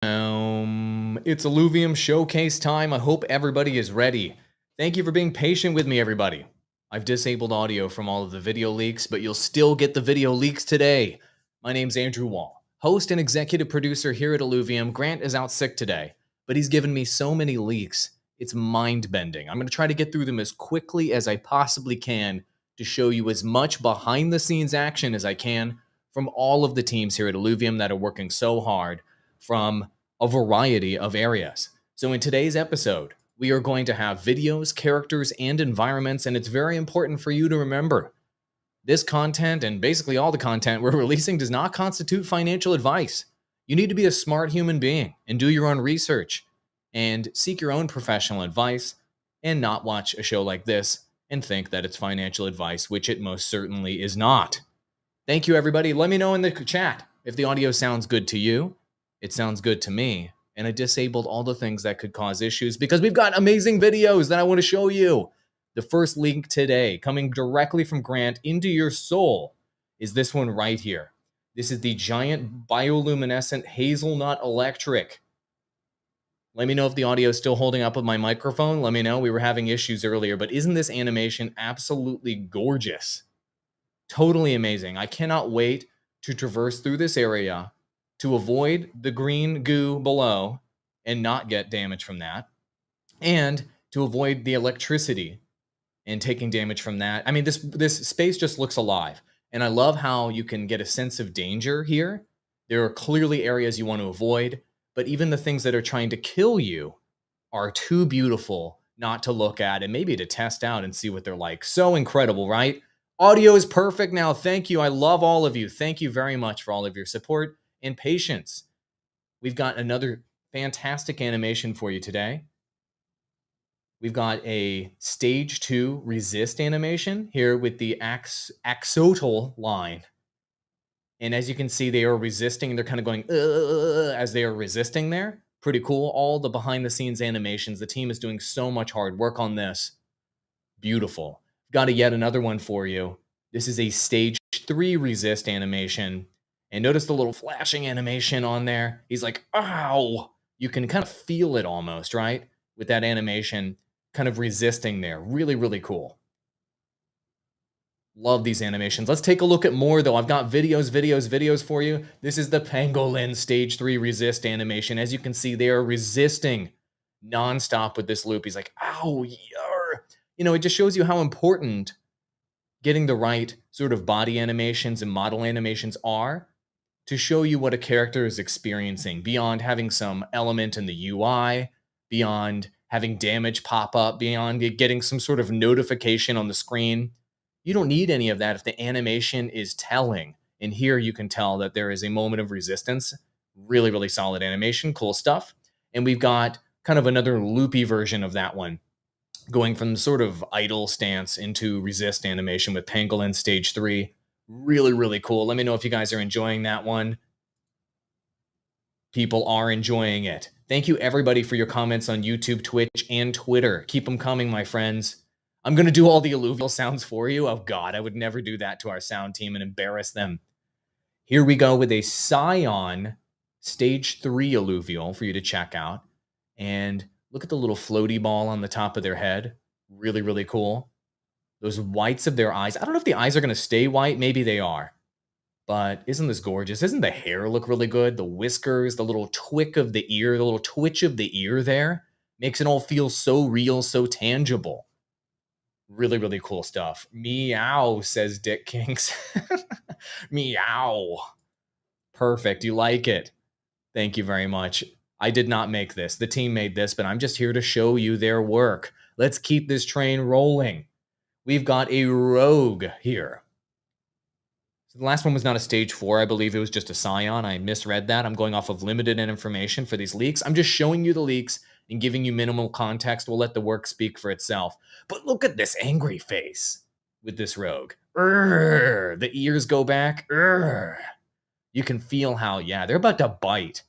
It's Illuvium Showcase time. I hope everybody is ready. Thank you for being patient with me, everybody. I've disabled audio from all of the video leaks, but you'll still get the video leaks today. My name's Andrew Wall, host and executive producer here at Illuvium. Grant is out sick today, but he's given me so many leaks. It's mind-bending. I'm going to try to get through them as quickly as I possibly can to show you as much behind-the-scenes action as I can from all of the teams here at Illuvium that are working so hard from a variety of areas. So in today's episode, we are going to have videos, characters, and environments, and it's very important for you to remember this content and basically all the content we're releasing does not constitute financial advice. You need to be a smart human being and do your own research and seek your own professional advice and not watch a show like this and think that it's financial advice, which it most certainly is not. Thank you, everybody. Let me know in the chat if the audio sounds good to you. It sounds good to me, and I disabled all the things that could cause issues because we've got amazing videos that I want to show you. The first link today, coming directly from Grant into your soul, is this one right here. This is the giant bioluminescent hazelnut electric. Let me know if the audio is still holding up with my microphone. Let me know. We were having issues earlier, but isn't this animation absolutely gorgeous? Totally amazing. I cannot wait to traverse through this area to avoid the green goo below and not get damage from that, and to avoid the electricity and taking damage from that. I mean, this space just looks alive, and I love how you can get a sense of danger here. There are clearly areas you want to avoid, but even the things that are trying to kill you are too beautiful not to look at and maybe to test out and see what they're like. So incredible, right? Audio is perfect now. Thank you. I love all of you. Thank you very much for all of your support and patience. We've got another fantastic animation for you today. We've got a stage 2 resist animation here with the axolotl line. And as you can see, they are resisting. They're kind of going as they are resisting there. Pretty cool. All the behind the scenes animations. The team is doing so much hard work on this. Beautiful. Got yet another one for you. This is a stage 3 resist animation. And notice the little flashing animation on there. He's like, ow! You can kind of feel it almost, right? With that animation kind of resisting there. Really, really cool. Love these animations. Let's take a look at more, though. I've got videos for you. This is the Pangolin stage 3 resist animation. As you can see, they are resisting nonstop with this loop. He's like, ow, yar. You know, it just shows you how important getting the right sort of body animations and model animations are to show you what a character is experiencing beyond having some element in the UI, beyond having damage pop up, beyond getting some sort of notification on the screen. You don't need any of that if the animation is telling. And here you can tell that there is a moment of resistance. Really, really solid animation. Cool stuff. And we've got kind of another loopy version of that one, going from sort of idle stance into resist animation with Pangolin stage 3. Really, really cool. Let me know if you guys are enjoying that one. People are enjoying it. Thank you, everybody, for your comments on YouTube, Twitch, and Twitter. Keep them coming, my friends. I'm going to do all the Illuvial sounds for you. Oh, God, I would never do that to our sound team and embarrass them. Here we go with a Scion stage 3 Illuvial for you to check out. And look at the little floaty ball on the top of their head. Really, really cool. Those whites of their eyes. I don't know if the eyes are going to stay white. Maybe they are. But isn't this gorgeous? Doesn't the hair look really good? The whiskers, the little twick of the ear, the little twitch of the ear there makes it all feel so real, so tangible. Really, really cool stuff. Meow, says Dick Kinks. Meow. Perfect. You like it. Thank you very much. I did not make this. The team made this, but I'm just here to show you their work. Let's keep this train rolling. We've got a rogue here. So the last one was not a stage 4. I believe it was just a Scion. I misread that. I'm going off of limited information for these leaks. I'm just showing you the leaks and giving you minimal context. We'll let the work speak for itself. But look at this angry face with this rogue. The ears go back. You can feel how, yeah, they're about to bite.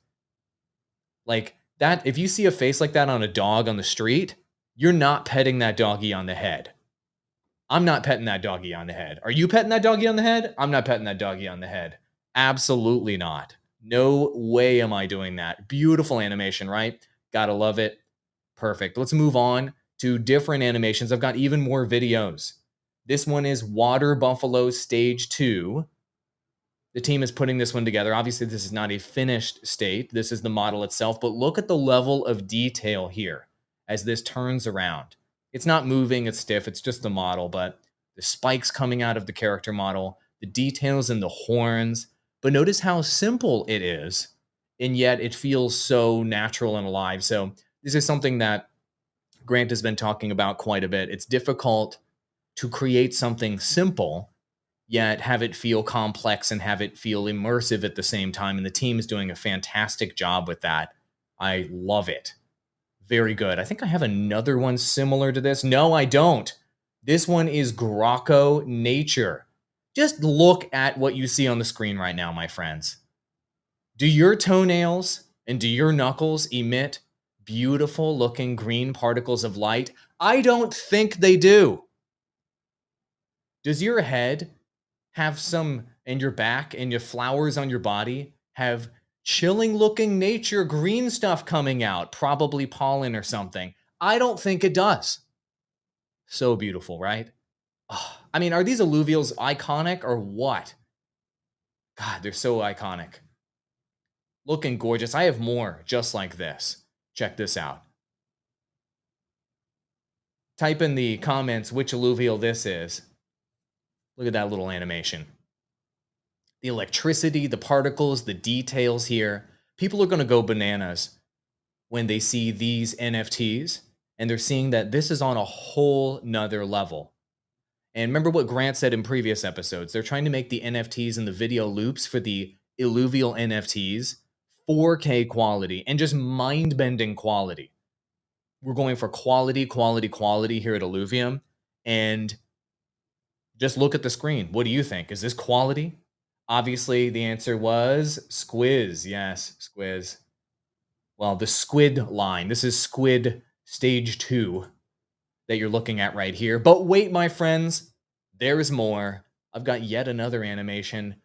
Like that, if you see a face like that on a dog on the street, you're not petting that doggy on the head. I'm not petting that doggy on the head. Are you petting that doggy on the head? I'm not petting that doggy on the head. Absolutely not. No way am I doing that. Beautiful animation, right? Gotta love it. Perfect. Let's move on to different animations. I've got even more videos. This one is Water Buffalo Stage 2. The team is putting this one together. Obviously, this is not a finished state. This is the model itself, but look at the level of detail here as this turns around. It's not moving, it's stiff, it's just the model, but the spikes coming out of the character model, the details in the horns, but notice how simple it is, and yet it feels so natural and alive. So this is something that Grant has been talking about quite a bit. It's difficult to create something simple yet have it feel complex and have it feel immersive at the same time. And the team is doing a fantastic job with that. I love it. Very good. I think I have another one similar to this. No, I don't. This one is Graco Nature. Just look at what you see on the screen right now, my friends. Do your toenails and do your knuckles emit beautiful looking green particles of light? I don't think they do. Does your head have some, and your back and your flowers on your body have chilling looking nature green stuff coming out, probably pollen or something? I don't think it does. So beautiful, right? Oh, I mean, are these Illuvials iconic or what? God, they're so iconic. Looking gorgeous. I have more just like this. Check this out. Type in the comments which Illuvial this is. Look at that little animation. The electricity, the particles, the details here. People are going to go bananas when they see these NFTs and they're seeing that this is on a whole nother level. And remember what Grant said in previous episodes. They're trying to make the NFTs and the video loops for the Illuvial NFTs 4K quality and just mind-bending quality. We're going for quality, quality, quality here at Illuvium. And just look at the screen. What do you think? Is this quality? Obviously, the answer was Squiz. Yes, Squiz. Well, the squid line. This is Squid Stage 2 that you're looking at right here. But wait, my friends, there is more. I've got yet another animation.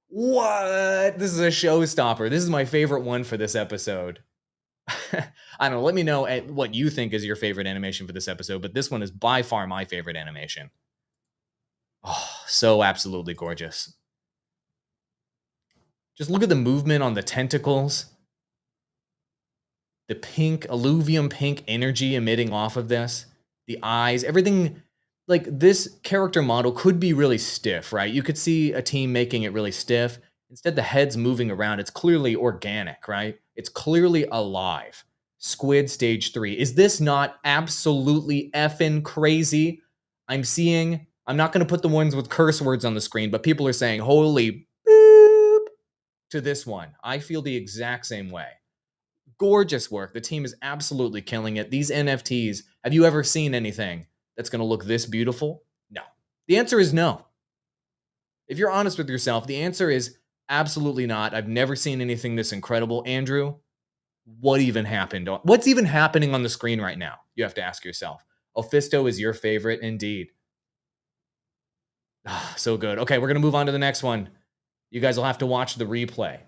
What? This is a showstopper. This is my favorite one for this episode. I don't know. Let me know what you think is your favorite animation for this episode, but this one is by far my favorite animation. Oh, so absolutely gorgeous. Just look at the movement on the tentacles. The pink, Illuvium pink energy emitting off of this. The eyes, everything. Like, this character model could be really stiff, right? You could see a team making it really stiff. Instead, the head's moving around. It's clearly organic, right? It's clearly alive. Squid Stage 3. Is this not absolutely effing crazy? I'm not going to put the ones with curse words on the screen, but people are saying, holy boop, to this one. I feel the exact same way. Gorgeous work. The team is absolutely killing it. These NFTs, have you ever seen anything that's going to look this beautiful? No. The answer is no. If you're honest with yourself, the answer is absolutely not. I've never seen anything this incredible. Andrew, what even happened? What's even happening on the screen right now? You have to ask yourself. Ophisto is your favorite indeed. So good. Okay, we're going to move on to the next one. You guys will have to watch the replay.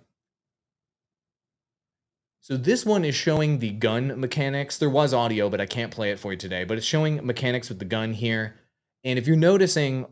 So this one is showing the gun mechanics. There was audio, but I can't play it for you today. But it's showing mechanics with the gun here. And if you're noticing,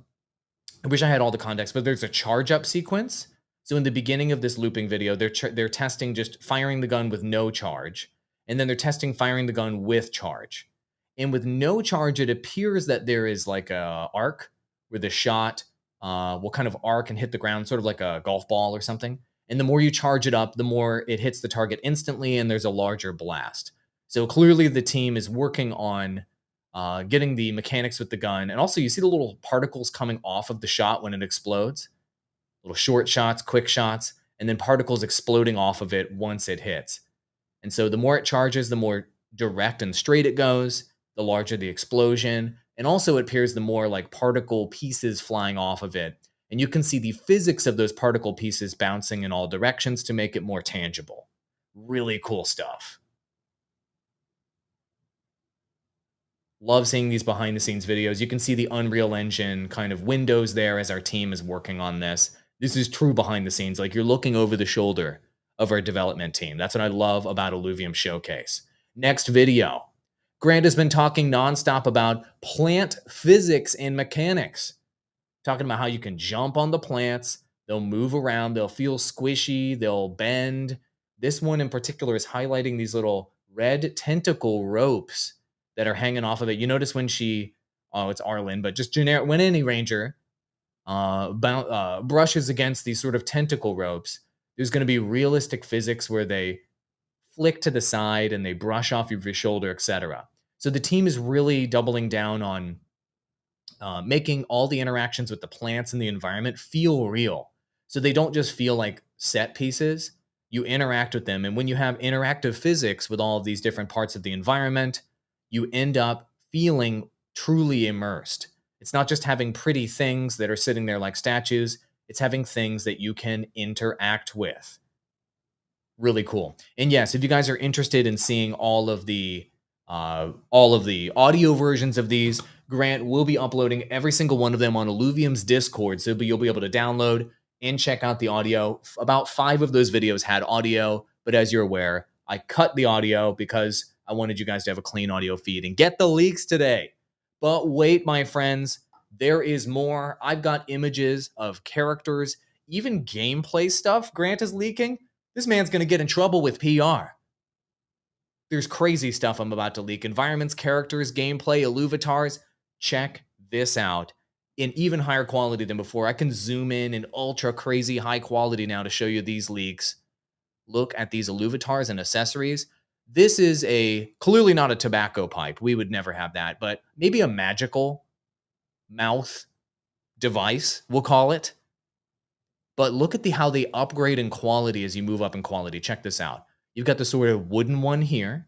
I wish I had all the context, but there's a charge up sequence. So in the beginning of this looping video, they're testing just firing the gun with no charge. And then they're testing firing the gun with charge. And with no charge, it appears that there is like a arc where the shot will kind of arc and hit the ground, sort of like a golf ball or something. And the more you charge it up, the more it hits the target instantly, and there's a larger blast. So clearly the team is working on getting the mechanics with the gun. And also you see the little particles coming off of the shot when it explodes. Little short shots, quick shots, and then particles exploding off of it once it hits. And so the more it charges, the more direct and straight it goes, the larger the explosion. And also it appears the more like particle pieces flying off of it. And you can see the physics of those particle pieces bouncing in all directions to make it more tangible. Really cool stuff. Love seeing these behind the scenes videos. You can see the Unreal Engine kind of windows there as our team is working on this. This is true behind the scenes. Like, you're looking over the shoulder of our development team. That's what I love about Illuvium Showcase. Next video. Grant has been talking nonstop about plant physics and mechanics, talking about how you can jump on the plants, they'll move around, they'll feel squishy, they'll bend. This one in particular is highlighting these little red tentacle ropes that are hanging off of it. You notice when it's Arlen, but just generic, when any ranger brushes against these sort of tentacle ropes, there's going to be realistic physics where they flick to the side and they brush off your shoulder, etc. So the team is really doubling down on making all the interactions with the plants and the environment feel real. So they don't just feel like set pieces. You interact with them. And when you have interactive physics with all of these different parts of the environment, you end up feeling truly immersed. It's not just having pretty things that are sitting there like statues, it's having things that you can interact with. Really cool. And yes, if you guys are interested in seeing all of the audio versions of these, Grant will be uploading every single one of them on Illuvium's Discord, so you'll be able to download and check out the audio. About 5 of those videos had audio, but as you're aware, I cut the audio because I wanted you guys to have a clean audio feed and get the leaks today. But wait, my friends, there is more. I've got images of characters, even gameplay stuff Grant is leaking. This man's going to get in trouble with PR. There's crazy stuff I'm about to leak. Environments, characters, gameplay, Illuvatars. Check this out in even higher quality than before. I can zoom in ultra crazy high quality now to show you these leaks. Look at these Illuvatars and accessories. This is clearly not a tobacco pipe. We would never have that, but maybe a magical mouth device, we'll call it. But look at how they upgrade in quality as you move up in quality. Check this out. You've got the sort of wooden one here.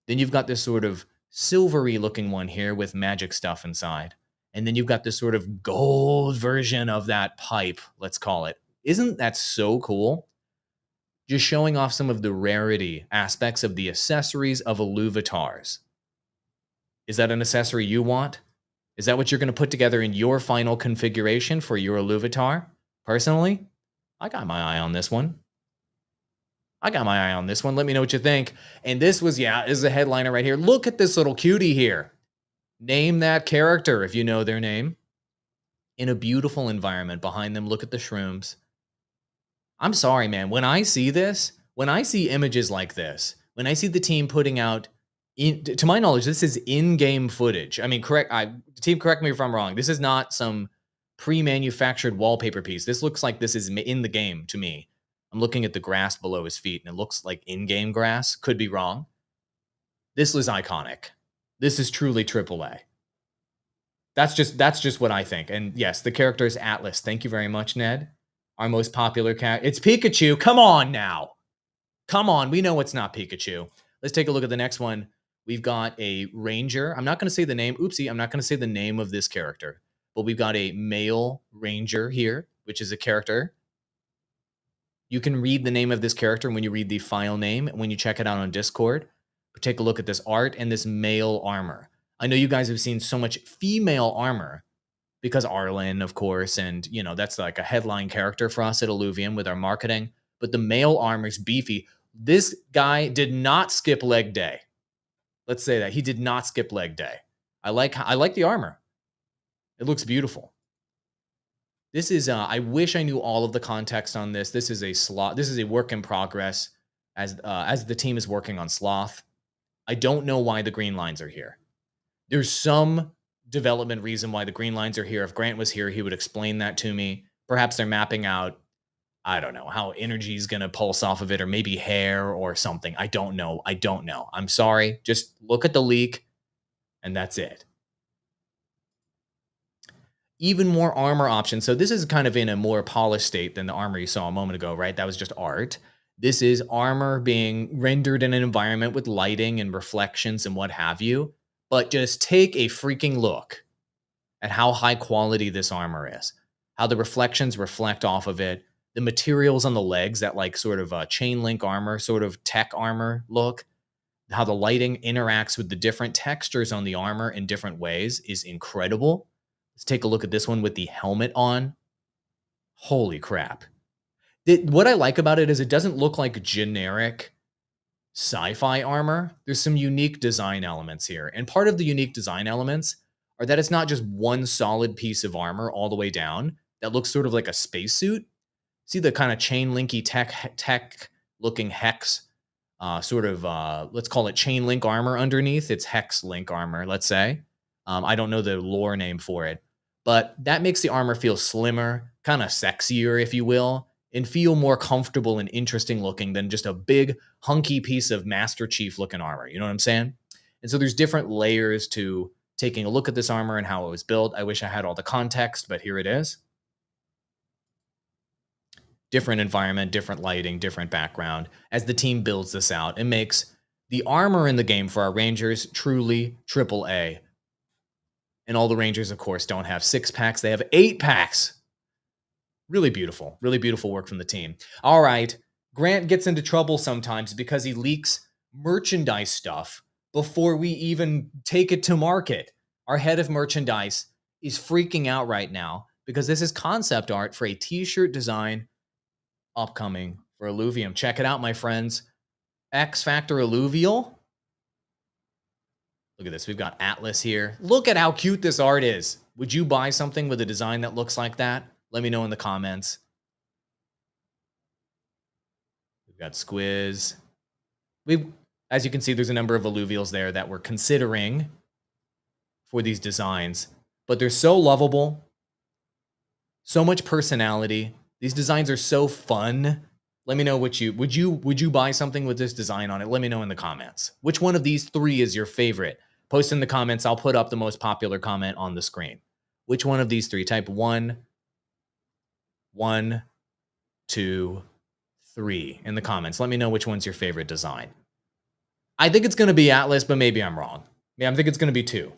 Then you've got this sort of silvery looking one here with magic stuff inside. And then you've got this sort of gold version of that pipe, let's call it. Isn't that so cool? Just showing off some of the rarity aspects of the accessories of Illuvatars. Is that an accessory you want? Is that what you're going to put together in your final configuration for your Illuvatar? Personally, I got my eye on this one. Let me know what you think. And this is a headliner right here. Look at this little cutie here. Name that character if you know their name. In a beautiful environment behind them, look at the shrooms. I'm sorry, man. When I see images like this, when I see the team putting out, to my knowledge, this is in-game footage. I mean, team, correct me if I'm wrong. This is not some pre-manufactured wallpaper piece. This looks like this is in the game to me. I'm looking at the grass below his feet, and it looks like in-game grass. Could be wrong. This was iconic. This is truly AAA. That's just what I think. And yes, the character is Atlas. Thank you very much, Ned. Our most popular character. It's Pikachu. Come on now. Come on. We know it's not Pikachu. Let's take a look at the next one. We've got a ranger. I'm not going to say the name. Oopsie. I'm not going to say the name of this character. But we've got a male ranger here, which is a character. You can read the name of this character when you read the file name, when you check it out on Discord. But take a look at this art and this male armor. I know you guys have seen so much female armor because Arlen, of course, and that's like a headline character for us at Illuvium with our marketing. But the male armor is beefy. This guy did not skip leg day. Let's say that he did not skip leg day. I like the armor. It looks beautiful. This is I wish I knew all of the context on this. This is a work in progress as the team is working on Sloth. I don't know why the green lines are here. There's some development reason why the green lines are here. If Grant was here, he would explain that to me. Perhaps they're mapping out, I don't know, how energy is going to pulse off of it, or maybe hair or something. I don't know. I'm sorry. Just look at the leak, and that's it. Even more armor options. So this is kind of in a more polished state than the armor you saw a moment ago, right? That was just art. This is armor being rendered in an environment with lighting and reflections and what have you. But just take a freaking look at how high quality this armor is, how the reflections reflect off of it, the materials on the legs, that like sort of chain link armor, sort of tech armor look, how the lighting interacts with the different textures on the armor in different ways is incredible. Let's take a look at this one with the helmet on. Holy crap. What I like about it is it doesn't look like generic sci-fi armor. There's some unique design elements here. And part of the unique design elements are that it's not just one solid piece of armor all the way down that looks sort of like a spacesuit. See the kind of chain linky tech looking hex let's call it chain link armor underneath. It's hex link armor, let's say. I don't know the lore name for it, but that makes the armor feel slimmer, kind of sexier, if you will, and feel more comfortable and interesting looking than just a big hunky piece of Master Chief looking armor. You know what I'm saying? And so there's different layers to taking a look at this armor and how it was built. I wish I had all the context, but here it is. Different environment, different lighting, different background as the team builds this out and makes the armor in the game for our Rangers truly AAA. And all the Rangers, of course, don't have 6-packs. They have 8-packs. Really beautiful work from the team. All right, Grant gets into trouble sometimes because he leaks merchandise stuff before we even take it to market. Our head of merchandise is freaking out right now because this is concept art for a t-shirt design upcoming for Illuvium. Check it out, my friends. X Factor Illuvial. Look at this. We've got Atlas here. Look at how cute this art is. Would you buy something with a design that looks like that? Let me know in the comments. We've got Squiz. As you can see, there's a number of Illuvials there that we're considering for these designs, but they're so lovable, so much personality. These designs are so fun. Let me know would you buy something with this design on it? Let me know in the comments. Which one of these 3 is your favorite? Post in the comments. I'll put up the most popular comment on the screen. Which one of these 3? Type 1, 2, 3 in the comments. Let me know which one's your favorite design. I think it's going to be Atlas, but maybe I'm wrong. Yeah, I think it's going to be 2.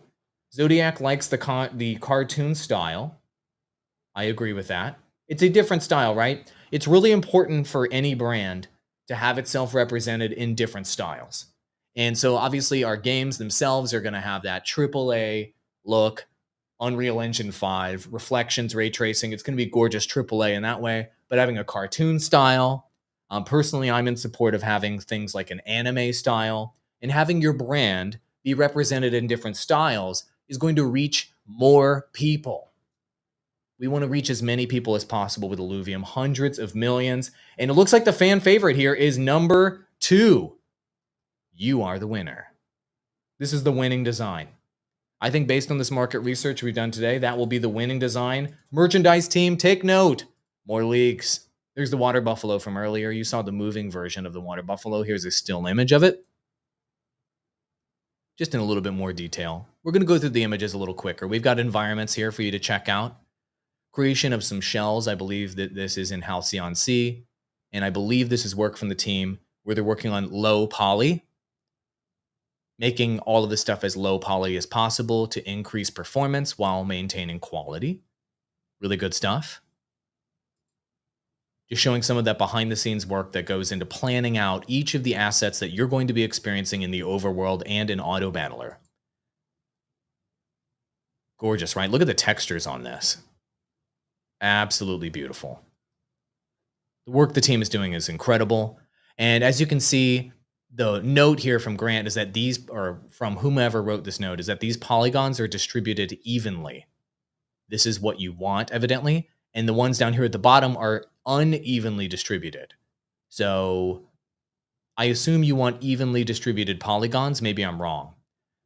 Zodiac likes the cartoon style. I agree with that. It's a different style, right? It's really important for any brand to have itself represented in different styles. And so obviously our games themselves are going to have that AAA look, Unreal Engine 5, reflections, ray tracing. It's going to be gorgeous AAA in that way, but having a cartoon style. Personally, I'm in support of having things like an anime style, and having your brand be represented in different styles is going to reach more people. We want to reach as many people as possible with Illuvium, hundreds of millions. And it looks like the fan favorite here is number 2. You are the winner. This is the winning design. I think based on this market research we've done today, that will be the winning design. Merchandise team, take note. More leaks. There's the water buffalo from earlier. You saw the moving version of the water buffalo. Here's a still image of it. Just in a little bit more detail. We're going to go through the images a little quicker. We've got environments here for you to check out. Creation of some shells. I believe that this is in Halcyon Sea. And I believe this is work from the team where they're working on low poly, making all of this stuff as low poly as possible to increase performance while maintaining quality. Really good stuff. Just showing some of that behind the scenes work that goes into planning out each of the assets that you're going to be experiencing in the overworld and in autobattler. Gorgeous, right? Look at the textures on this. Absolutely beautiful. The work the team is doing is incredible. And as you can see, the note here from Grant is that these, or from whomever wrote this note, is that these polygons are distributed evenly. This is what you want, evidently. And the ones down here at the bottom are unevenly distributed. So I assume you want evenly distributed polygons. Maybe I'm wrong.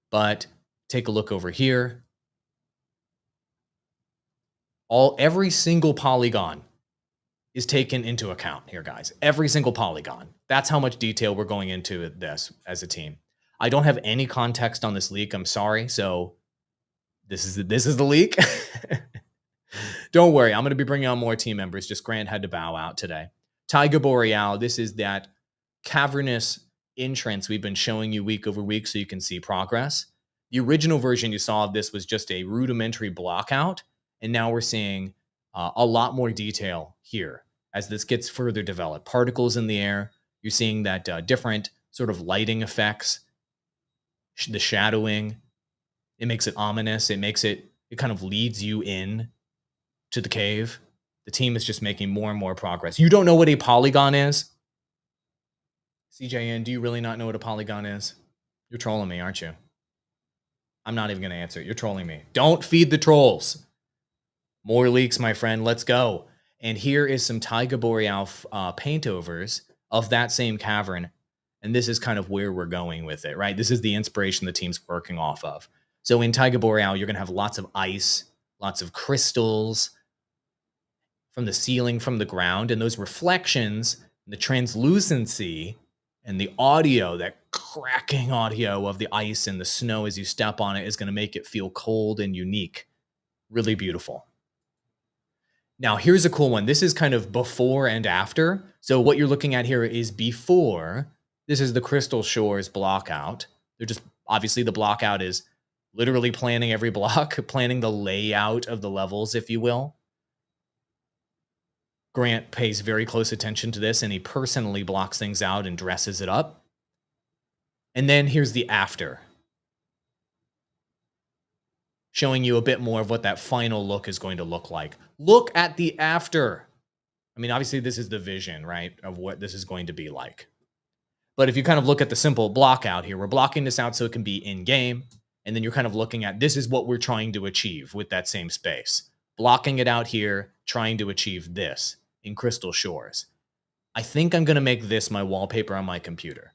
But take a look over here. Every single polygon is taken into account here, guys. Every single polygon. That's how much detail we're going into this as a team. I don't have any context on this leak. I'm sorry. So this is the leak. Don't worry. I'm going to be bringing on more team members. Just Grant had to bow out today. Tiger Boreal. This is that cavernous entrance we've been showing you week over week so you can see progress. The original version you saw of this was just a rudimentary block out. And now we're seeing a lot more detail here as this gets further developed. Particles in the air. You're seeing that different sort of lighting effects, the shadowing. It makes it ominous. It kind of leads you in to the cave. The team is just making more and more progress. You don't know what a polygon is? CJN, do you really not know what a polygon is? You're trolling me, aren't you? I'm not even going to answer it. You're trolling me. Don't feed the trolls. More leaks, my friend. Let's go. And here is some Taiga Boreal paintovers of that same cavern. And this is kind of where we're going with it, right? This is the inspiration the team's working off of. So in Taiga Boreal, you're going to have lots of ice, lots of crystals from the ceiling, from the ground, and those reflections, the translucency, and the audio, that cracking audio of the ice and the snow as you step on it is going to make it feel cold and unique. Really beautiful. Now, here's a cool one. This is kind of before and after. So what you're looking at here is before. This is the Crystal Shores block out. They're just, obviously the block out is literally planning every block, planning the layout of the levels, if you will. Grant pays very close attention to this, and he personally blocks things out and dresses it up. And then here's the after, showing you a bit more of what that final look is going to look like. Look at the after. I mean, obviously this is the vision, right, of what this is going to be like. But if you kind of look at the simple block out here, we're blocking this out so it can be in-game. And then you're kind of looking at, this is what we're trying to achieve with that same space. Blocking it out here, trying to achieve this in Crystal Shores. I think I'm going to make this my wallpaper on my computer.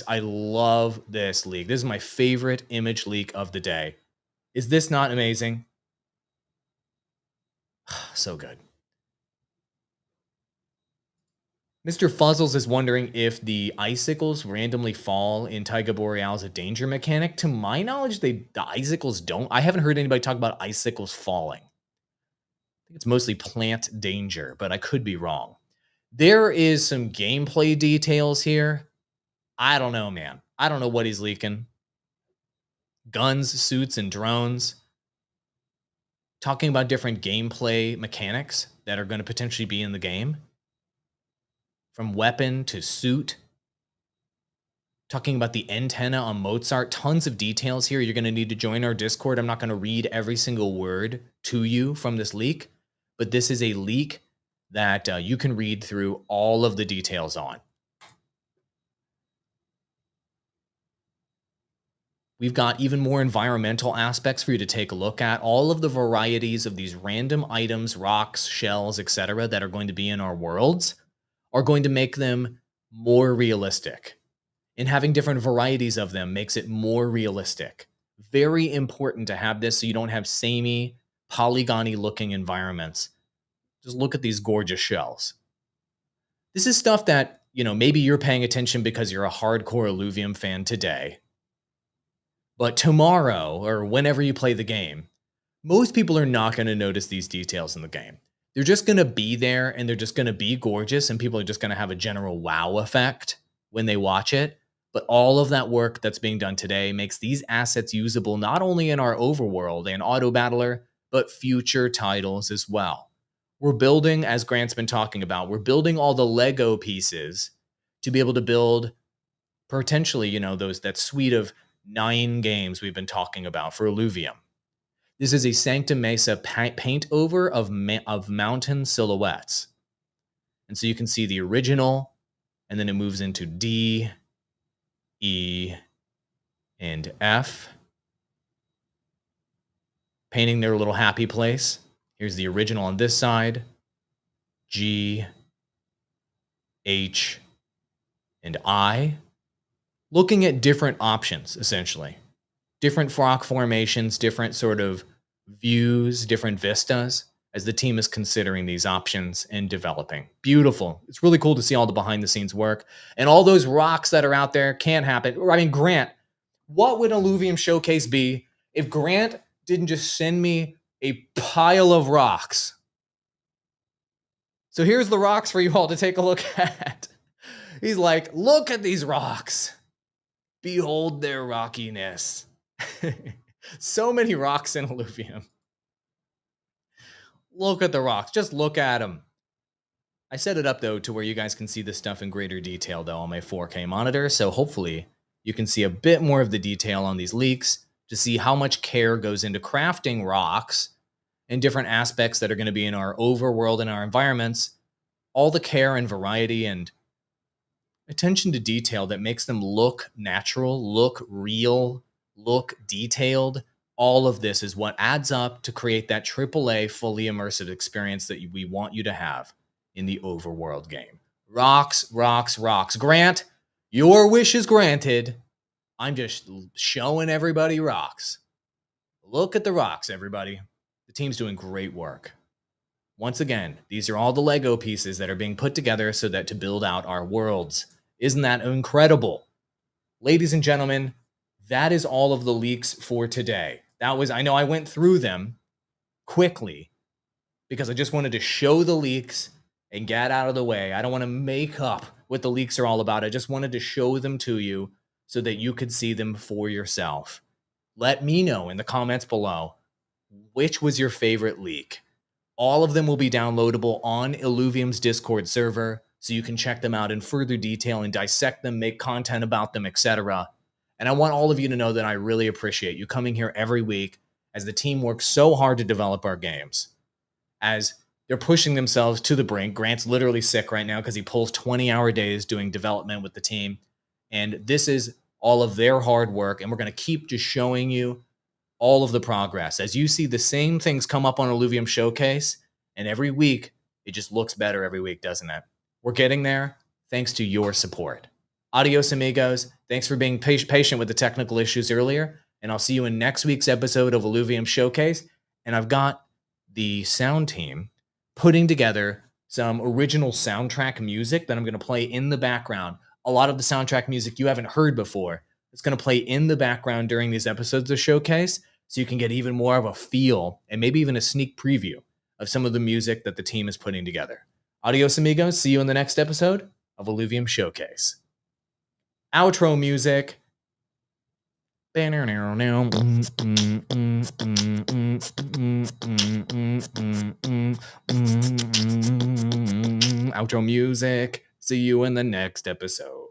I love this leak. This is my favorite image leak of the day. Is this not amazing? So good. Mr. Fuzzles is wondering if the icicles randomly fall in Taiga Boreal as a danger mechanic. To my knowledge, the icicles don't. I haven't heard anybody talk about icicles falling. I think it's mostly plant danger, but I could be wrong. There is some gameplay details here. I don't know, man. I don't know what he's leaking. Guns, suits, and drones. Talking about different gameplay mechanics that are going to potentially be in the game. From weapon to suit. Talking about the antenna on Mozart. Tons of details here. You're going to need to join our Discord. I'm not going to read every single word to you from this leak. But this is a leak that you can read through all of the details on. We've got even more environmental aspects for you to take a look at. All of the varieties of these random items, rocks, shells, etc. that are going to be in our worlds are going to make them more realistic. And having different varieties of them makes it more realistic. Very important to have this so you don't have samey, polygony looking environments. Just look at these gorgeous shells. This is stuff that, maybe you're paying attention because you're a hardcore Illuvium fan today. But tomorrow, or whenever you play the game, most people are not going to notice these details in the game. They're just going to be there, and they're just going to be gorgeous, and people are just going to have a general wow effect when they watch it. But all of that work that's being done today makes these assets usable not only in our Overworld and autobattler, but future titles as well. We're building, as Grant's been talking about, we're building all the Lego pieces to be able to build potentially, that suite of 9 games we've been talking about for Illuvium. This is a Sanctum Mesa paint over of mountain silhouettes. And so you can see the original, and then it moves into D, E, and F. Painting their little happy place. Here's the original on this side. G, H, and I. Looking at different options, essentially. Different rock formations, different sort of views, different vistas, as the team is considering these options and developing. Beautiful. It's really cool to see all the behind-the-scenes work. And all those rocks that are out there can't happen. I mean, Grant, what would Illuvium Showcase be if Grant didn't just send me a pile of rocks? So here's the rocks for you all to take a look at. He's like, look at these rocks. Behold their rockiness. So many rocks in Illuvium. Look at the rocks. Just look at them. I set it up, though, to where you guys can see this stuff in greater detail, though, on my 4K monitor. So hopefully you can see a bit more of the detail on these leaks to see how much care goes into crafting rocks and different aspects that are going to be in our overworld and our environments, all the care and variety and attention to detail that makes them look natural, look real, look detailed. All of this is what adds up to create that AAA fully immersive experience that we want you to have in the Overworld game. Rocks, rocks, rocks. Grant, your wish is granted. I'm just showing everybody rocks. Look at the rocks, everybody. The team's doing great work. Once again, these are all the Lego pieces that are being put together so that to build out our worlds. Isn't that incredible? Ladies and gentlemen, that is all of the leaks for today. I know I went through them quickly because I just wanted to show the leaks and get out of the way. I don't want to make up what the leaks are all about. I just wanted to show them to you so that you could see them for yourself. Let me know in the comments below, which was your favorite leak? All of them will be downloadable on Illuvium's Discord server, so you can check them out in further detail and dissect them, make content about them, etc. And I want all of you to know that I really appreciate you coming here every week as the team works so hard to develop our games. As they're pushing themselves to the brink. Grant's literally sick right now because he pulls 20-hour days doing development with the team. And this is all of their hard work, and we're going to keep just showing you all of the progress. As you see the same things come up on Illuvium Showcase, and every week, it just looks better every week, doesn't it? We're getting there thanks to your support. Adios, amigos. Thanks for being patient with the technical issues earlier, and I'll see you in next week's episode of Illuvium Showcase. And I've got the sound team putting together some original soundtrack music that I'm going to play in the background. A lot of the soundtrack music you haven't heard before. It's going to play in the background during these episodes of Showcase, so you can get even more of a feel and maybe even a sneak preview of some of the music that the team is putting together. Adios, amigos. See you in the next episode of Illuvium Showcase. Outro music. Outro music. See you in the next episode.